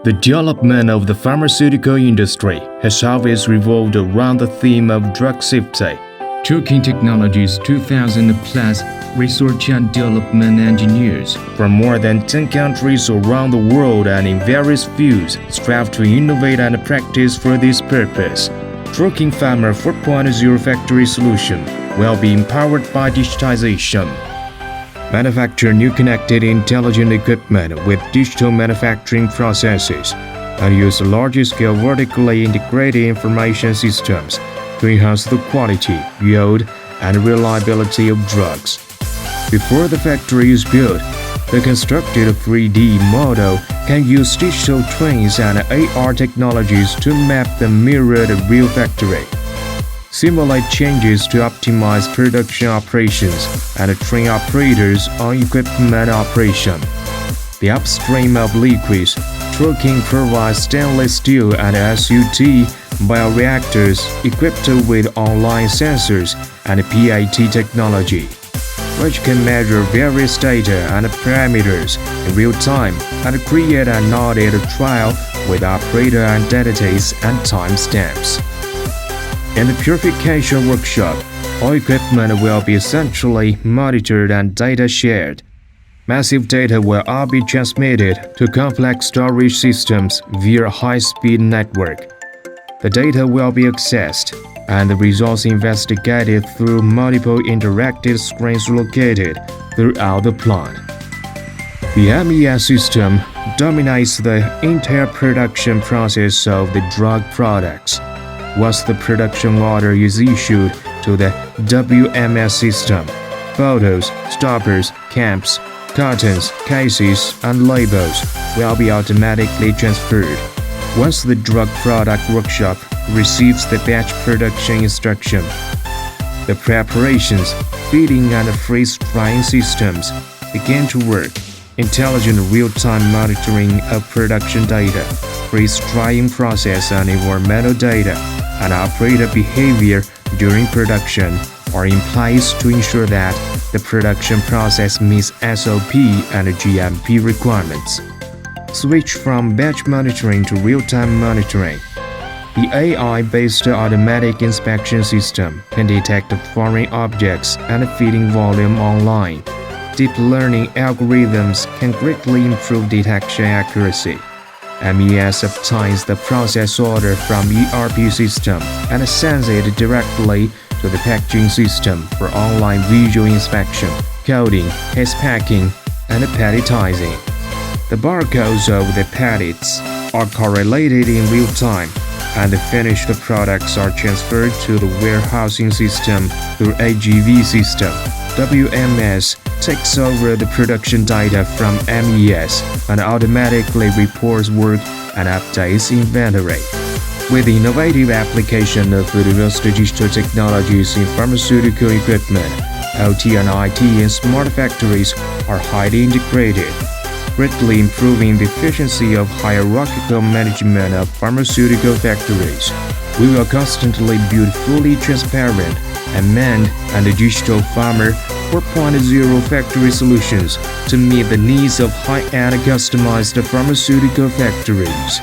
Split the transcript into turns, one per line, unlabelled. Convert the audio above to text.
The development of the pharmaceutical industry has always revolved around the theme of drug safety. Truking Technologies 2,000 plus research and development engineers from more than 10 countries around the world and in various fields strive to innovate and practice for this purpose. Truking Pharma 4.0 factory solution will be empowered by digitization. Manufacture new connected intelligent equipment with digital manufacturing processes and use large-scale vertically integrated information systems to enhance the quality, yield, and reliability of drugs. Before the factory is built, the constructed 3D model can use digital twins and AR technologies to map the mirrored real factory, simulate changes to optimize production operations, and train operators on equipment operation. The upstream of liquids, Truking provides stainless steel and SUT bioreactors equipped with online sensors and PAT technology, which can measure various data and parameters in real time and create an audit trail with operator identities and timestamps. In the purification workshop, all equipment will be centrally monitored and data shared. Massive data will all be transmitted to complex storage systems via a high-speed network. The data will be accessed and the results investigated through multiple interactive screens located throughout the plant. The MES system dominates the entire production process of the drug products. Once the production order is issued to the WMS system, photos, stoppers, caps, cartons, cases, and labels will be automatically transferred. Once the drug product workshop receives the batch production instruction, the preparations, feeding, and freeze-drying systems begin to work. Intelligent real-time monitoring of production data, freeze-drying process and environmental data, and operator behavior during production are in place to ensure that the production process meets SOP and GMP requirements. Switch from batch monitoring to real-time monitoring. The AI-based automatic inspection system can detect foreign objects and feeding volume online. Deep learning algorithms can greatly improve detection accuracy. MES obtains the process order from ERP system and sends it directly to the packaging system for online visual inspection, coding, case packing, and palletizing. The barcodes of the pallets are correlated in real time, and the finished products are transferred to the warehousing system through AGV system. WMS takes over the production data from MES and automatically reports work and updates inventory. With the innovative application of advanced digital technologies in pharmaceutical equipment, OT and IT in smart factories are highly integrated, greatly improving the efficiency of hierarchical management of pharmaceutical factories. We will constantly build fully transparent, unmanned, and digital Pharma 4.0 factory solutions to meet the needs of high-end customized pharmaceutical factories.